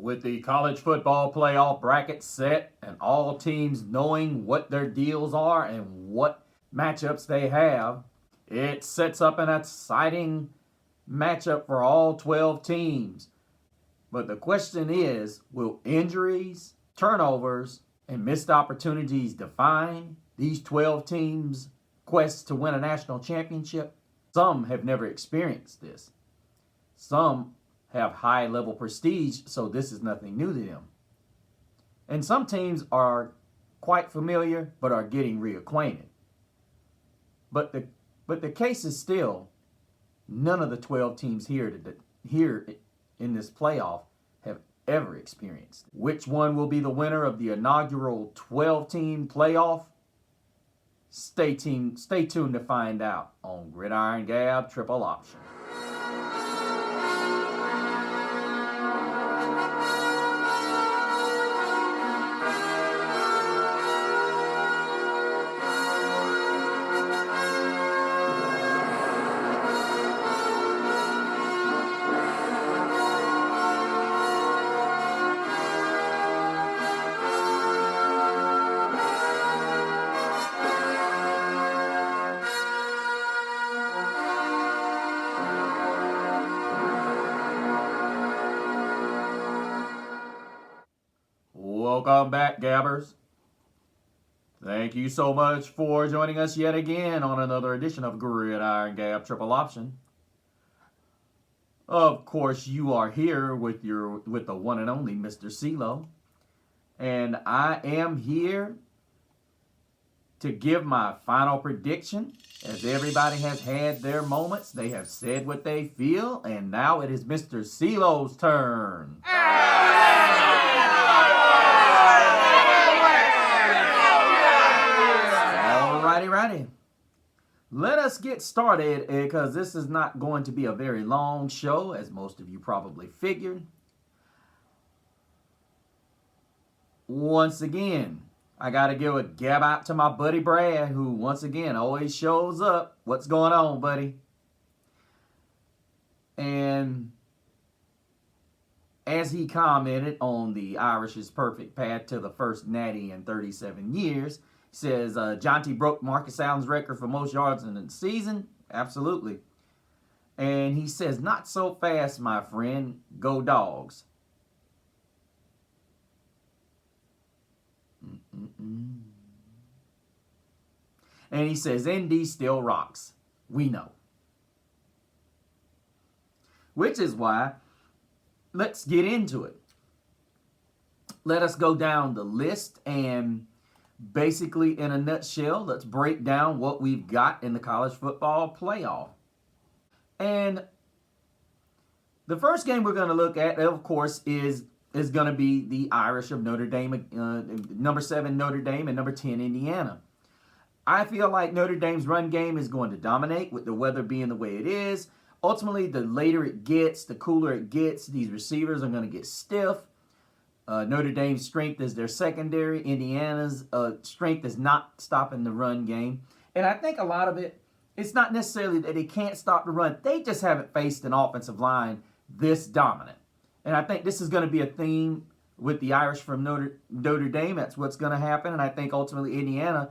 With the college football playoff bracket set and all teams knowing what their deals are and what matchups they have, it sets up an exciting matchup for all 12 teams. But the question is, will injuries, turnovers, and missed opportunities define these 12 teams' quest to win a national championship? Some have never experienced this. Some have high level prestige, so this is nothing new to them. And some teams are quite familiar but are getting reacquainted. But the case is still none of the 12 teams here in this playoff have ever experienced. Which one will be the winner of the inaugural 12-team playoff? Stay tuned to find out on Gridiron Gab Triple Option. Welcome back, Gabbers. Thank you so much for joining us yet again on another edition of Gridiron Gab Triple Option. Of course, you are here with the one and only Mr. CeeLo, and I am here to give my final prediction. As everybody has had their moments, they have said what they feel, and now it is Mr. CeeLo's turn. Alrighty. Let us get started, because this is not going to be a very long show, as most of you probably figured. Once again, I got to give a gab out to my buddy Brad, who once again always shows up. What's going on, buddy? And as he commented on the Irish's perfect path to the first natty in 37 years, he says, Jonty broke Marcus Allen's record for most yards in the season. Absolutely. And he says, not so fast, my friend. Go Dogs. And he says, ND still rocks. We know. Which is why, let's get into it. Let us go down the list, and basically, in a nutshell, let's break down what we've got in the college football playoff. And the first game we're going to look at, of course, is going to be the Irish of Notre Dame, number 7 Notre Dame and number 10 Indiana. I feel like Notre Dame's run game is going to dominate, with the weather being the way it is. Ultimately, the later it gets, the cooler it gets, these receivers are going to get stiff. Notre Dame's strength is their secondary. Indiana's strength is not stopping the run game. And I think a lot of it, it's not necessarily that they can't stop the run. They just haven't faced an offensive line this dominant. And I think this is going to be a theme with the Irish from Notre Dame. That's what's going to happen. And I think ultimately Indiana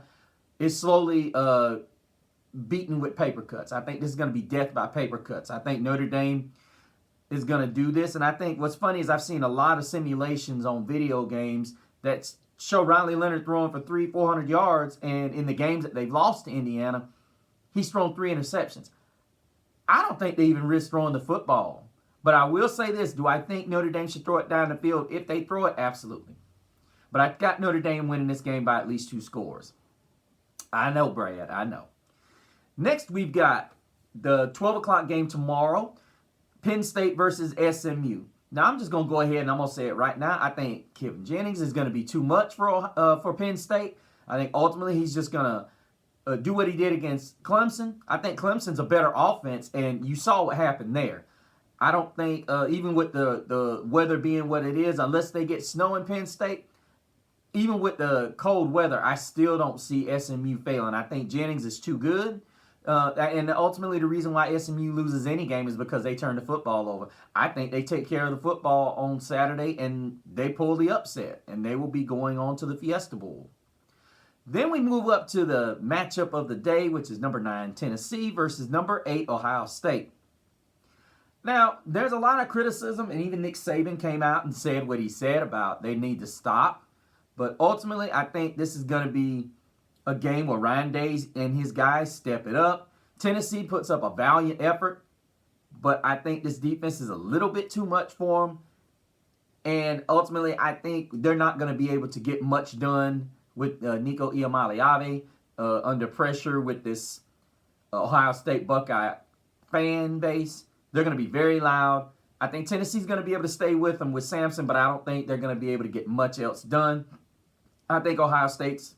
is slowly beaten with paper cuts. I think this is going to be death by paper cuts. I think Notre Dame is going to do this. And I think what's funny is I've seen a lot of simulations on video games that show Riley Leonard throwing for 300-400 yards, and in the games that they've lost to Indiana, he's thrown 3 interceptions. I don't think they even risk throwing the football. But I will say this, do I think Notre Dame should throw it down the field? If they throw it, absolutely. But I've got Notre Dame winning this game by at least 2 scores. I know, Brad, I know. Next, we've got the 12 o'clock game tomorrow. Penn State versus SMU. Now, I'm just going to go ahead and I'm going to say it right now. I think Kevin Jennings is going to be too much for Penn State. I think ultimately he's just going to do what he did against Clemson. I think Clemson's a better offense, and you saw what happened there. I don't think, even with the weather being what it is, unless they get snow in Penn State, even with the cold weather, I still don't see SMU failing. I think Jennings is too good. And ultimately, the reason why SMU loses any game is because they turn the football over. I think they take care of the football on Saturday and they pull the upset, and they will be going on to the Fiesta Bowl. Then we move up to the matchup of the day, which is number 9 Tennessee versus number 8 Ohio State. Now, there's a lot of criticism, and even Nick Saban came out and said what he said about they need to stop. But ultimately, I think this is going to be a game where Ryan Day and his guys step it up. Tennessee puts up a valiant effort, but I think this defense is a little bit too much for them. And ultimately, I think they're not going to be able to get much done with Nico Iamaleava under pressure with this Ohio State Buckeye fan base. They're going to be very loud. I think Tennessee's going to be able to stay with them with Sampson, but I don't think they're going to be able to get much else done. I think Ohio State's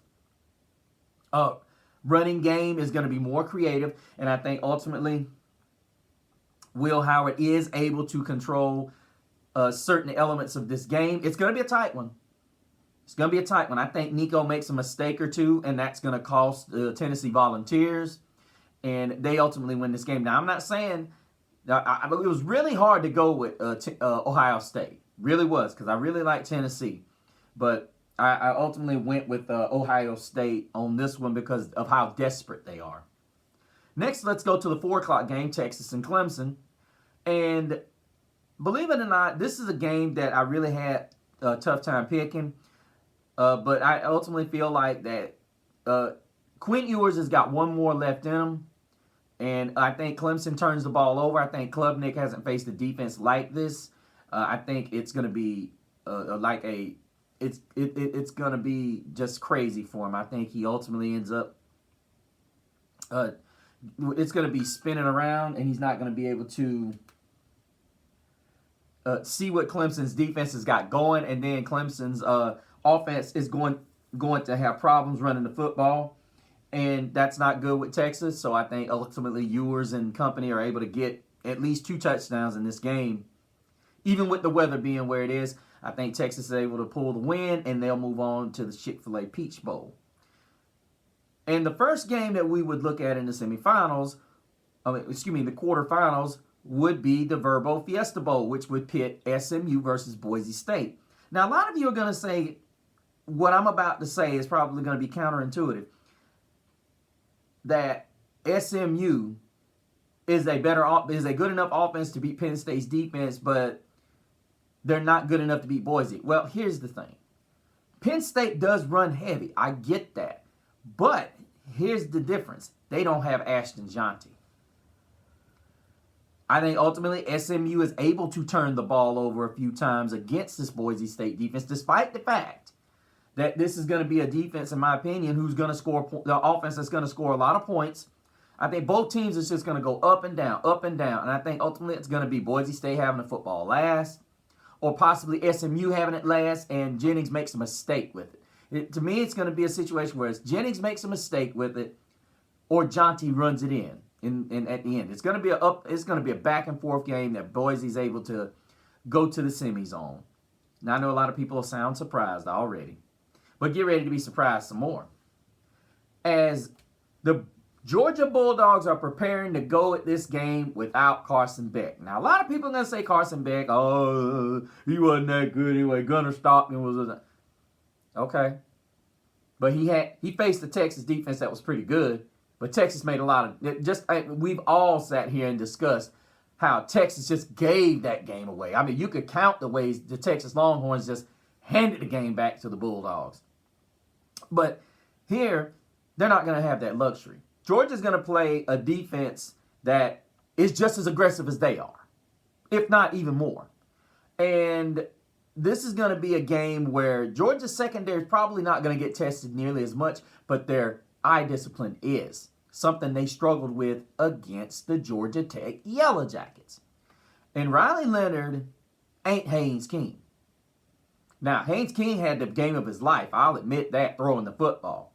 running game is going to be more creative, and I think ultimately Will Howard is able to control certain elements of this game. It's going to be a tight one. It's going to be a tight one. I think Nico makes a mistake or two, and that's going to cost the Tennessee Volunteers, and they ultimately win this game. Now, I'm not saying it was really hard to go with Ohio State. Really was, because I really like Tennessee. But I ultimately went with Ohio State on this one because of how desperate they are. Next, let's go to the 4 o'clock game, Texas and Clemson. And believe it or not, this is a game that I really had a tough time picking. But I ultimately feel like that Quinn Ewers has got one more left in him. And I think Clemson turns the ball over. I think Klubnik hasn't faced a defense like this. I think it's going to be it's going to be just crazy for him. I think he ultimately ends up it's going to be spinning around, and he's not going to be able to see what Clemson's defense has got going, and then Clemson's offense is going to have problems running the football, and that's not good with Texas. So I think ultimately Ewers and company are able to get at least 2 touchdowns in this game, even with the weather being where it is. I think Texas is able to pull the win, and they'll move on to the Chick-fil-A Peach Bowl. And the first game that we would look at in the semifinals, the quarterfinals, would be the Verbo Fiesta Bowl, which would pit SMU versus Boise State. Now, a lot of you are going to say what I'm about to say is probably going to be counterintuitive, that SMU is a good enough offense to beat Penn State's defense, but they're not good enough to beat Boise. Well, here's the thing. Penn State does run heavy. I get that. But here's the difference. They don't have Ashton Jonty. I think ultimately SMU is able to turn the ball over a few times against this Boise State defense, despite the fact that this is going to be a defense, in my opinion, who's going to score, the offense that's going to score a lot of points. I think both teams is just going to go up and down, up and down. And I think ultimately it's going to be Boise State having the football last, or possibly SMU having it last, and Jennings makes a mistake with it. To me, it's going to be a situation where Jennings makes a mistake with it, or Jonty runs it in at the end. It's going to be a back and forth game that Boise's able to go to the semis on. Now I know a lot of people sound surprised already, but get ready to be surprised some more. As the Georgia Bulldogs are preparing to go at this game without Carson Beck. Now, a lot of people are going to say Carson Beck, oh, he wasn't that good anyway. Gunnar Stockton was okay. But he faced the Texas defense that was pretty good. But Texas made a lot of, we've all sat here and discussed how Texas just gave that game away. I mean, you could count the ways the Texas Longhorns just handed the game back to the Bulldogs. But here, they're not going to have that luxury. Georgia's going to play a defense that is just as aggressive as they are, if not even more. And this is going to be a game where Georgia's secondary is probably not going to get tested nearly as much, but their eye discipline is something they struggled with against the Georgia Tech Yellow Jackets. And Riley Leonard ain't Haynes King. Now, Haynes King had the game of his life. I'll admit that, throwing the football.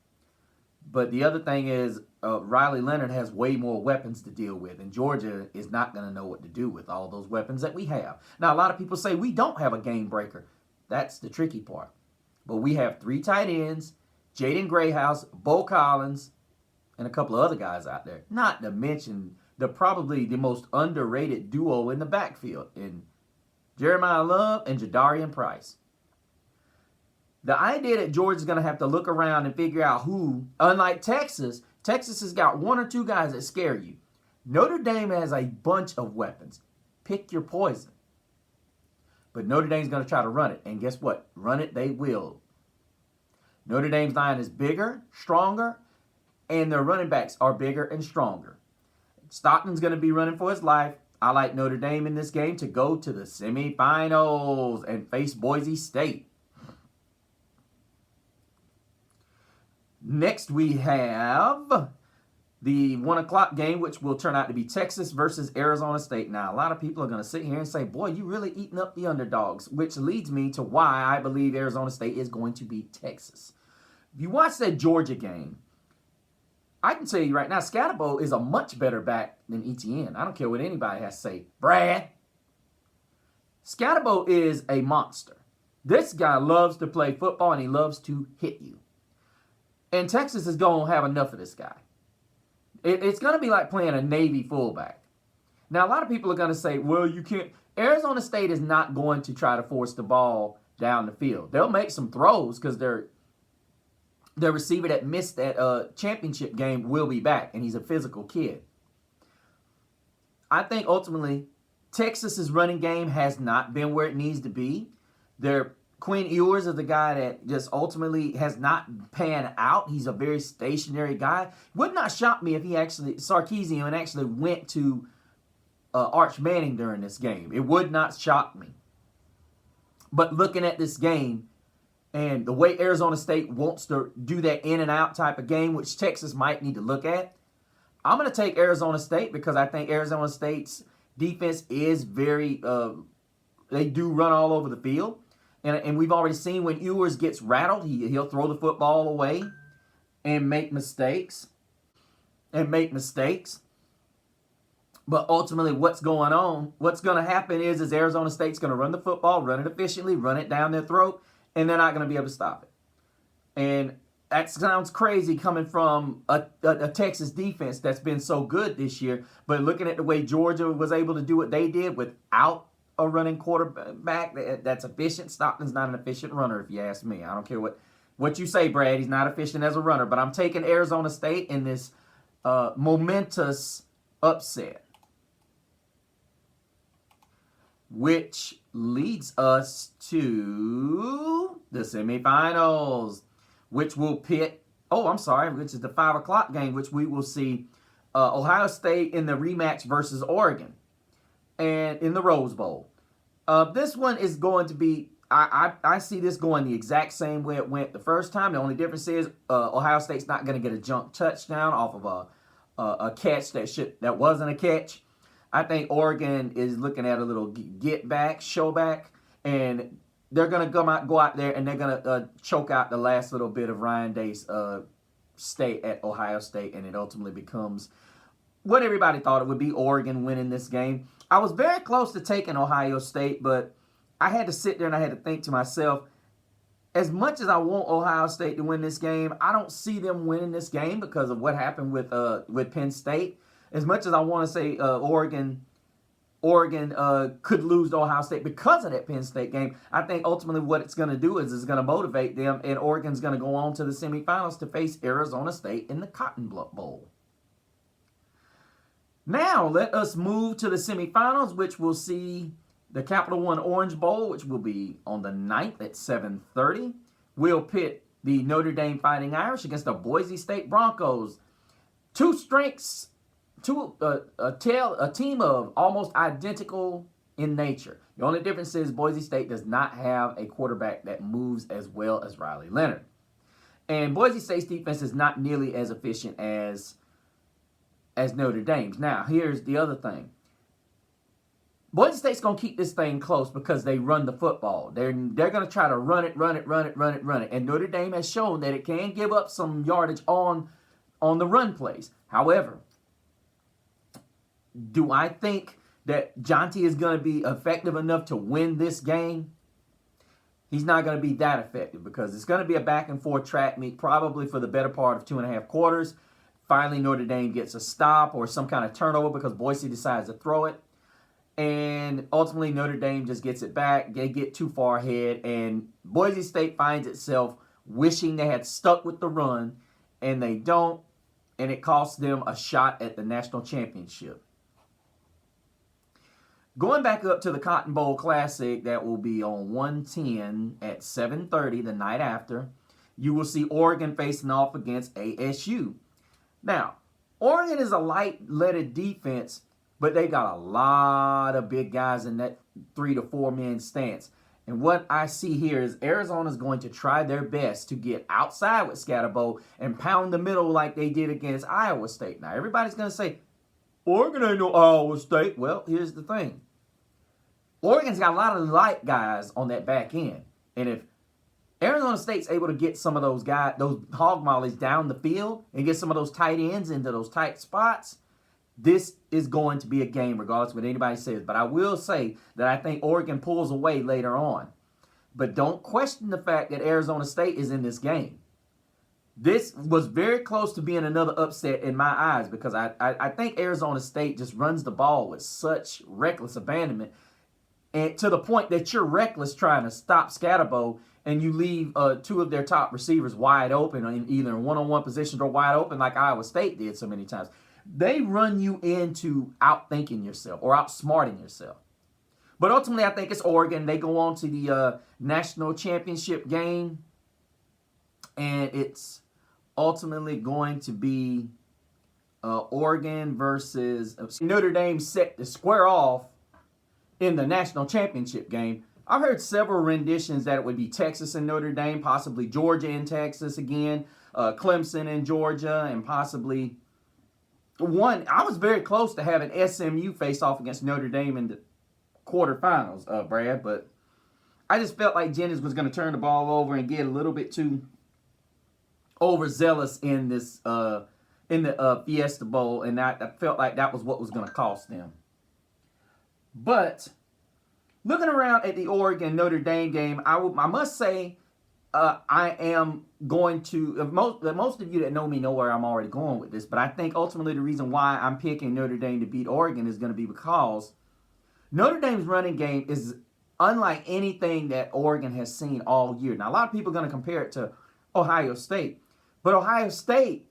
But the other thing is, Riley Leonard has way more weapons to deal with, and Georgia is not going to know what to do with all those weapons that we have. Now, a lot of people say we don't have a game breaker. That's the tricky part. But we have 3 tight ends, Jaden Grayhouse, Bo Collins, and a couple of other guys out there. Not to mention probably the most underrated duo in the backfield in Jeremiah Love and Jadarian Price. The idea that Georgia's going to have to look around and figure out who, unlike Texas, Texas has got one or two guys that scare you. Notre Dame has a bunch of weapons. Pick your poison. But Notre Dame's going to try to run it. And guess what? Run it they will. Notre Dame's line is bigger, stronger, and their running backs are bigger and stronger. Stockton's going to be running for his life. I like Notre Dame in this game to go to the semifinals and face Boise State. Next, we have the 1 o'clock game, which will turn out to be Texas versus Arizona State. Now, a lot of people are going to sit here and say, boy, you really eating up the underdogs, which leads me to why I believe Arizona State is going to beat Texas. If you watch that Georgia game, I can tell you right now, Scatterbo is a much better back than Etienne. I don't care what anybody has to say. Brad. Scatterbo is a monster. This guy loves to play football, and he loves to hit you. And Texas is going to have enough of this guy. It's going to be like playing a Navy fullback. Now, a lot of people are going to say, well, you can't. Arizona State is not going to try to force the ball down the field. They'll make some throws because their receiver that missed that championship game will be back, and he's a physical kid. I think ultimately Texas's running game has not been where it needs to be. Their Quinn Ewers is the guy that just ultimately has not panned out. He's a very stationary guy. Would not shock me if Sarkisian actually went to Arch Manning during this game. It would not shock me. But looking at this game and the way Arizona State wants to do that in and out type of game, which Texas might need to look at, I'm going to take Arizona State because I think Arizona State's defense is very, they do run all over the field. And we've already seen when Ewers gets rattled, he'll throw the football away and make mistakes. But ultimately, what's going to happen is Arizona State's going to run the football, run it efficiently, run it down their throat, and they're not going to be able to stop it. And that sounds crazy coming from a Texas defense that's been so good this year. But looking at the way Georgia was able to do what they did without a running quarterback that's efficient. Stockton's not an efficient runner, if you ask me. I don't care what you say, Brad. He's not efficient as a runner. But I'm taking Arizona State in this momentous upset, which leads us to the semifinals, which will pit, which is the 5 o'clock game, which we will see Ohio State in the rematch versus Oregon and in the Rose Bowl. This one is going to be, I see this going the exact same way it went the first time. The only difference is Ohio State's not going to get a junk touchdown off of a catch that wasn't a catch. I think Oregon is looking at a little get back, show back, and they're going to go out there and they're going to choke out the last little bit of Ryan Day's stay at Ohio State, and it ultimately becomes what everybody thought it would be, Oregon winning this game. I was very close to taking Ohio State, but I had to sit there and I had to think to myself, as much as I want Ohio State to win this game, I don't see them winning this game because of what happened with Penn State. As much as I want to say Oregon could lose to Ohio State because of that Penn State game, I think ultimately what it's going to do is it's going to motivate them, and Oregon's going to go on to the semifinals to face Arizona State in the Cotton Bowl. Now, let us move to the semifinals, which will see the Capital One Orange Bowl, which will be on the 9th at 7:30. We'll pit the Notre Dame Fighting Irish against the Boise State Broncos. A team of almost identical in nature. The only difference is Boise State does not have a quarterback that moves as well as Riley Leonard. And Boise State's defense is not nearly as efficient as Notre Dame's. Now, here's the other thing. Boise State's going to keep this thing close because they run the football. They're going to try to run it. And Notre Dame has shown that it can give up some yardage on the run plays. However, do I think that Jonte is going to be effective enough to win this game? He's not going to be that effective because it's going to be a back-and-forth track meet probably for the better part of 2.5 quarters. Finally, Notre Dame gets a stop or some kind of turnover because Boise decides to throw it. And ultimately, Notre Dame just gets it back. They get too far ahead, and Boise State finds itself wishing they had stuck with the run, and they don't, and it costs them a shot at the national championship. Going back up to the Cotton Bowl Classic that will be on 110 at 7:30 the night after, you will see Oregon facing off against ASU. Now, Oregon is a light-leaded defense, but they got a lot of big guys in that 3 to 4 man stance. And what I see here is Arizona's going to try their best to get outside with Scatterbo and pound the middle like they did against Iowa State. Now, everybody's going to say, Oregon ain't no Iowa State. Well, here's the thing. Oregon's got a lot of light guys on that back end. And if Arizona State's able to get some of those guys, those hog mollies down the field and get some of those tight ends into those tight spots, this is going to be a game regardless of what anybody says. But I will say that I think Oregon pulls away later on. But don't question the fact that Arizona State is in this game. This was very close to being another upset in my eyes because I think Arizona State just runs the ball with such reckless abandonment, and to the point that you're reckless trying to stop Scatterbo and you leave two of their top receivers wide open, in either in one-on-one positions or wide open like Iowa State did so many times. They run you into outthinking yourself or outsmarting yourself. But ultimately, I think it's Oregon. They go on to the national championship game, and it's ultimately going to be Oregon versus Notre Dame set to square off in the national championship game. I've heard several renditions that it would be Texas and Notre Dame, possibly Georgia and Texas again, Clemson and Georgia, and possibly one. I was very close to having SMU face off against Notre Dame in the quarterfinals, Brad, but I just felt like Jennings was going to turn the ball over and get a little bit too overzealous in this in the Fiesta Bowl, and I felt like that was what was going to cost them. But looking around at the Oregon-Notre Dame game, I must say I am going to, most of you that know me know where I'm already going with this, but I think ultimately the reason why I'm picking Notre Dame to beat Oregon is going to be because Notre Dame's running game is unlike anything that Oregon has seen all year. Now, a lot of people are going to compare it to Ohio State, but Ohio State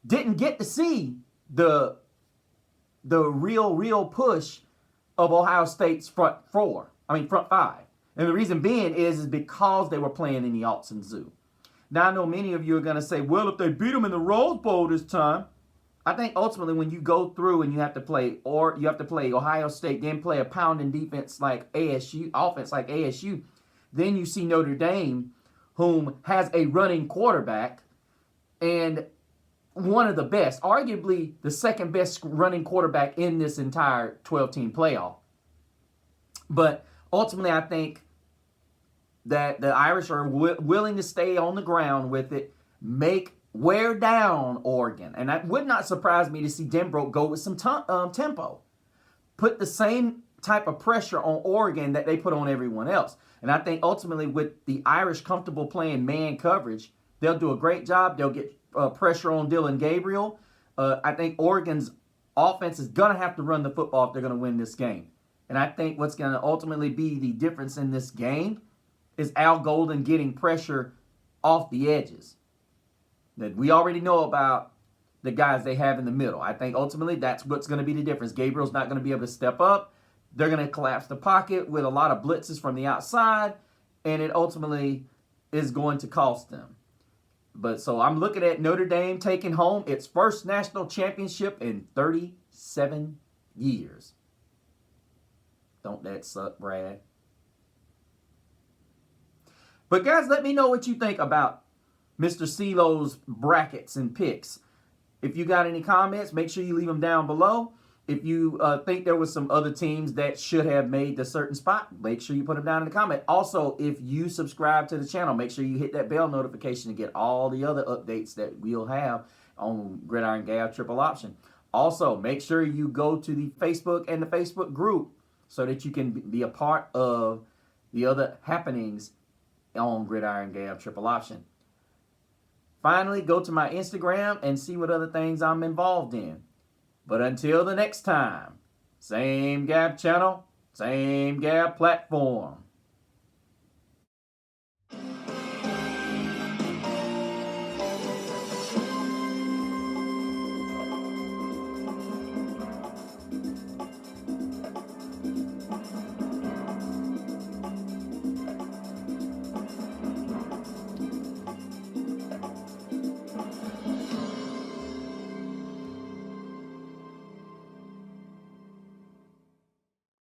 didn't get to see the real push of Ohio State's front five. And the reason being is because they were playing in the Autzen Zoo. Now, I know many of you are going to say, well, if they beat them in the Rose Bowl this time, I think ultimately when you go through and you have to play Ohio State, then play a pounding defense like ASU, then you see Notre Dame, whom has a running quarterback and one of the best, arguably the second best running quarterback in this entire 12-team playoff. But ultimately, I think that the Irish are willing to stay on the ground with it, wear down Oregon. And that would not surprise me to see Denbroke go with some tempo. Put the same type of pressure on Oregon that they put on everyone else. And I think ultimately with the Irish comfortable playing man coverage, they'll do a great job. They'll get pressure on Dylan Gabriel. I think Oregon's offense is going to have to run the football if they're going to win this game. And I think what's going to ultimately be the difference in this game is Al Golden getting pressure off the edges. That we already know about the guys they have in the middle. I think ultimately that's what's going to be the difference. Gabriel's not going to be able to step up. They're going to collapse the pocket with a lot of blitzes from the outside, and it ultimately is going to cost them. But so I'm looking at Notre Dame taking home its first national championship in 37 years. Don't that suck, Brad? But guys, let me know what you think about Mr. CeeLo's brackets and picks. If you got any comments, make sure you leave them down below. If you think there was some other teams that should have made the certain spot, make sure you put them down in the comment. Also, if you subscribe to the channel, make sure you hit that bell notification to get all the other updates that we'll have on Gridiron Gab Triple Option. Also, make sure you go to the Facebook and the Facebook group so that you can be a part of the other happenings on Gridiron Gab Triple Option. Finally, go to my Instagram and see what other things I'm involved in. But until the next time, same Gab channel, same Gab platform.